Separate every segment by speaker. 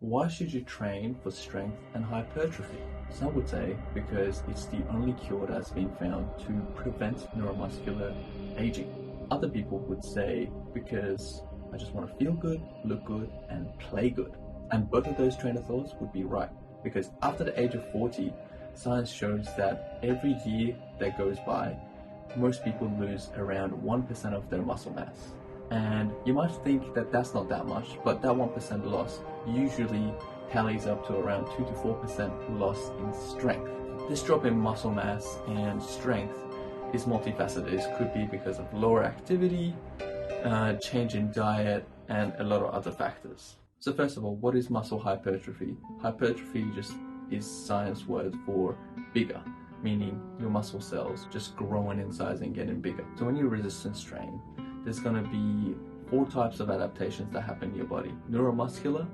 Speaker 1: Why should you train for strength and hypertrophy? Some would say because it's the only cure that's been found to prevent neuromuscular aging. Other people would say because I just want to feel good, look good, and play good. And both of those train of thoughts would be right, because after the age of 40, science shows that every year that goes by, most people lose around 1% of their muscle mass. And you might think that that's not that much, but that 1% loss usually tallies up to around 2 to 4% loss in strength. This drop in muscle mass and strength is multifaceted. It could be because of lower activity, change in diet, and a lot of other factors. So first of all, what is muscle hypertrophy? Hypertrophy just is science word for bigger, meaning your muscle cells just growing in size and getting bigger. So when you resistance train, there's going to be 4 types of adaptations that happen in your body: neuromuscular,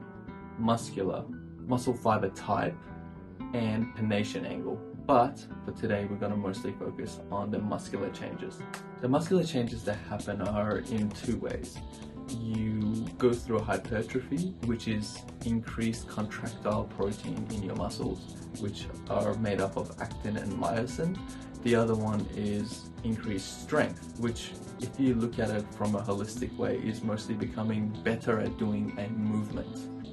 Speaker 1: muscular, muscle fiber type, and pronation angle. But for today, we're going to mostly focus on the muscular changes. The muscular changes that happen are in 2 ways. You go through a hypertrophy, which is increased contractile protein in your muscles, which are made up of actin and myosin. The other one is increased strength, which, if you look at it from a holistic way, is mostly becoming better at doing a movement.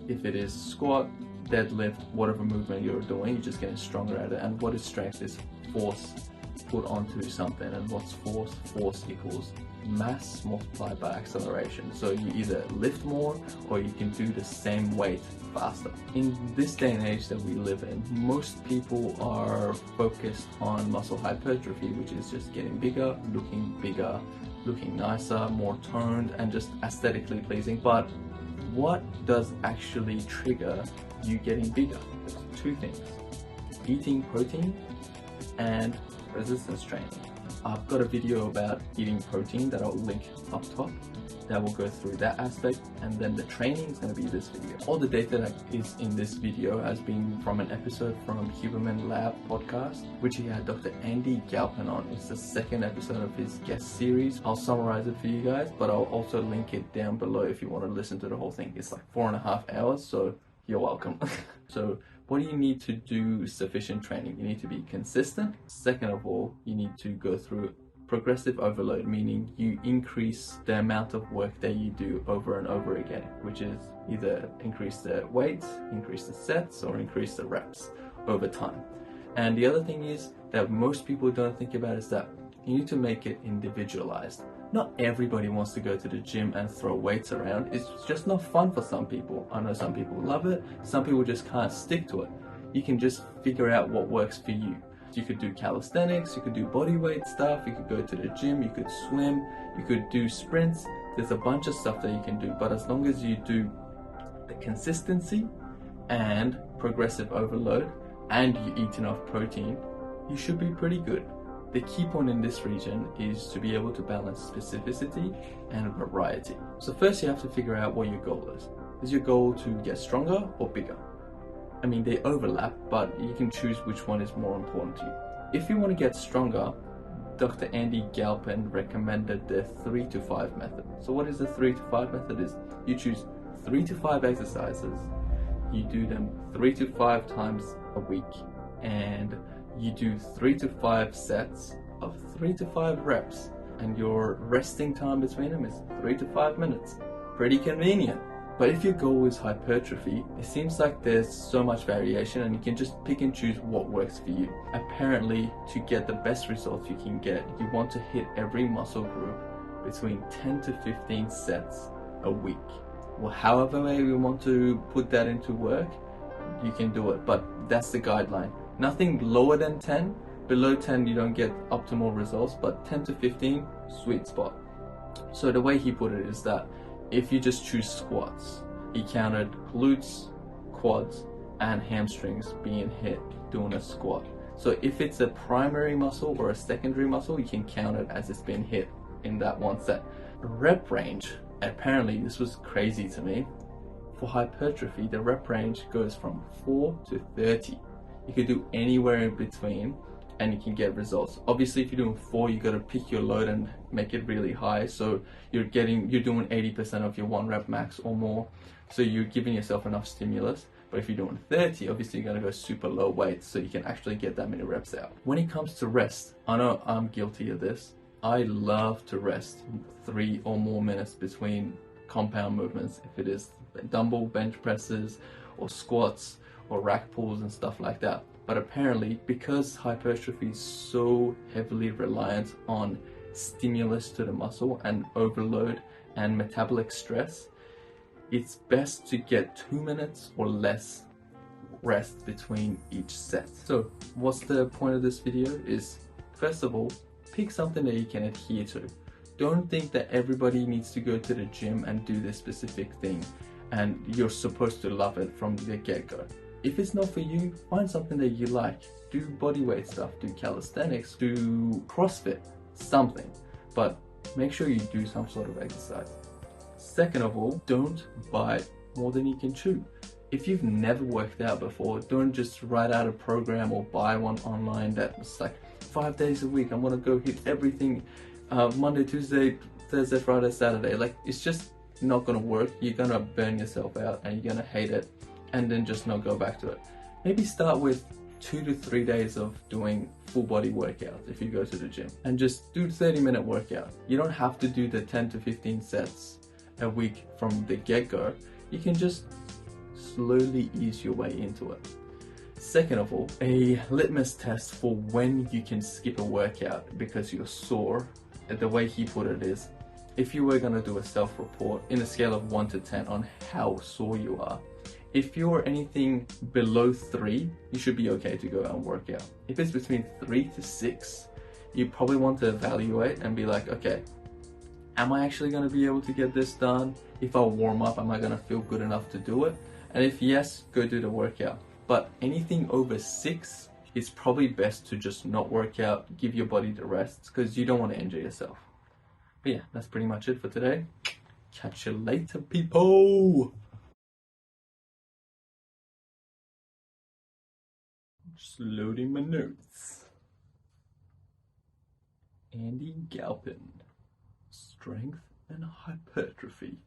Speaker 1: If it is squat, deadlift, whatever movement you're doing, you're just getting stronger at it. And what is strength is force put onto something. And what's force? Force equals mass multiplied by acceleration. So you either lift more or you can do the same weight faster. In this day and age that we live in, most people are focused on muscle hypertrophy, which is just getting bigger, looking nicer, more toned, and just aesthetically pleasing. But what does actually trigger you getting bigger? There's 2 things: eating protein and resistance training. I've got a video about eating protein that I'll link up top that will go through that aspect, and then the training is going to be this video. All the data that is in this video has been from an episode from Hubermanlab podcast, which he had Dr. Andy Galpin on. It's the 2nd episode of his guest series. I'll summarize it for you guys, but I'll also link it down below if you want to listen to the whole thing. It's like 4.5 hours, so you're welcome. So what do you need to do sufficient training? You need to be consistent. Second of all, you need to go through progressive overload, meaning you increase the amount of work that you do over and over again, which is either increase the weights, increase the sets, or increase the reps over time. And the other thing is that most people don't think about is that you need to make it individualized. Not everybody wants to go to the gym and throw weights around. It's just not fun for some people. I know some people love it. Some people just can't stick to it. You can just figure out what works for you. You could do calisthenics, you could do body weight stuff, you could go to the gym, you could swim, you could do sprints. There's a bunch of stuff that you can do, but as long as you do the consistency and progressive overload and you eat enough protein, you should be pretty good. The key point in this region is to be able to balance specificity and variety. So first you have to figure out what your goal is. Is your goal to get stronger or bigger? I mean, they overlap, but you can choose which one is more important to you. If you want to get stronger, Dr. Andy Galpin recommended the 3 to 5 method. So what is the 3 to 5 method? Is you choose 3 to 5 exercises, you do them 3 to 5 times a week, and you do 3 to 5 sets of 3 to 5 reps, and your resting time between them is 3 to 5 minutes. Pretty convenient. But if your goal is hypertrophy, it seems like there's so much variation and you can just pick and choose what works for you. Apparently, to get the best results you can get, you want to hit every muscle group between 10 to 15 sets a week. Well, however way you want to put that into work, you can do it, but that's the guideline. Nothing lower than 10. Below 10, you don't get optimal results, but 10 to 15, sweet spot. So the way he put it is that if you just choose squats, he counted glutes, quads, and hamstrings being hit doing a squat. So if it's a primary muscle or a secondary muscle, you can count it as it's been hit in that one set. Rep range, apparently this was crazy to me. For hypertrophy, the rep range goes from 4 to 30. You could do anywhere in between and you can get results. Obviously, if you're doing 4, you got to pick your load and make it really high, so you're doing 80% of your 1 rep max or more, so you're giving yourself enough stimulus. But if you're doing 30, obviously you're going to go super low weight so you can actually get that many reps out. When it comes to rest, I know I'm guilty of this. I love to rest 3 or more minutes between compound movements, if it is dumbbell bench presses or squats or rack pulls and stuff like that. But apparently, because hypertrophy is so heavily reliant on stimulus to the muscle and overload and metabolic stress, it's best to get 2 minutes or less rest between each set. So what's the point of this video is, first of all, pick something that you can adhere to. Don't think that everybody needs to go to the gym and do this specific thing and you're supposed to love it from the get-go. If it's not for you, find something that you like. Do bodyweight stuff, do calisthenics, do CrossFit, something. But make sure you do some sort of exercise. Second of all, don't bite more than you can chew. If you've never worked out before, don't just write out a program or buy one online that's like 5 days a week. I'm gonna go hit everything Monday, Tuesday, Thursday, Friday, Saturday. Like, it's just not gonna work. You're gonna burn yourself out and you're gonna hate it and then just not go back to it. Maybe start with 2 to 3 days of doing full body workouts if you go to the gym, and just do 30-minute workout. You don't have to do the 10 to 15 sets a week from the get-go. You can just slowly ease your way into it. Second of all, a litmus test for when you can skip a workout because you're sore, the way he put it is, if you were going to do a self-report in a scale of 1 to 10 on how sore you are, if you're anything below 3, you should be okay to go out and work out. If it's between 3 to 6, you probably want to evaluate and be like, okay, am I actually going to be able to get this done? If I warm up, am I going to feel good enough to do it? And if yes, go do the workout. But anything over 6, it's probably best to just not work out, give your body the rest, because you don't want to injure yourself. But yeah, that's pretty much it for today. Catch you later, people! Just loading my notes. Andy Galpin, strength and hypertrophy.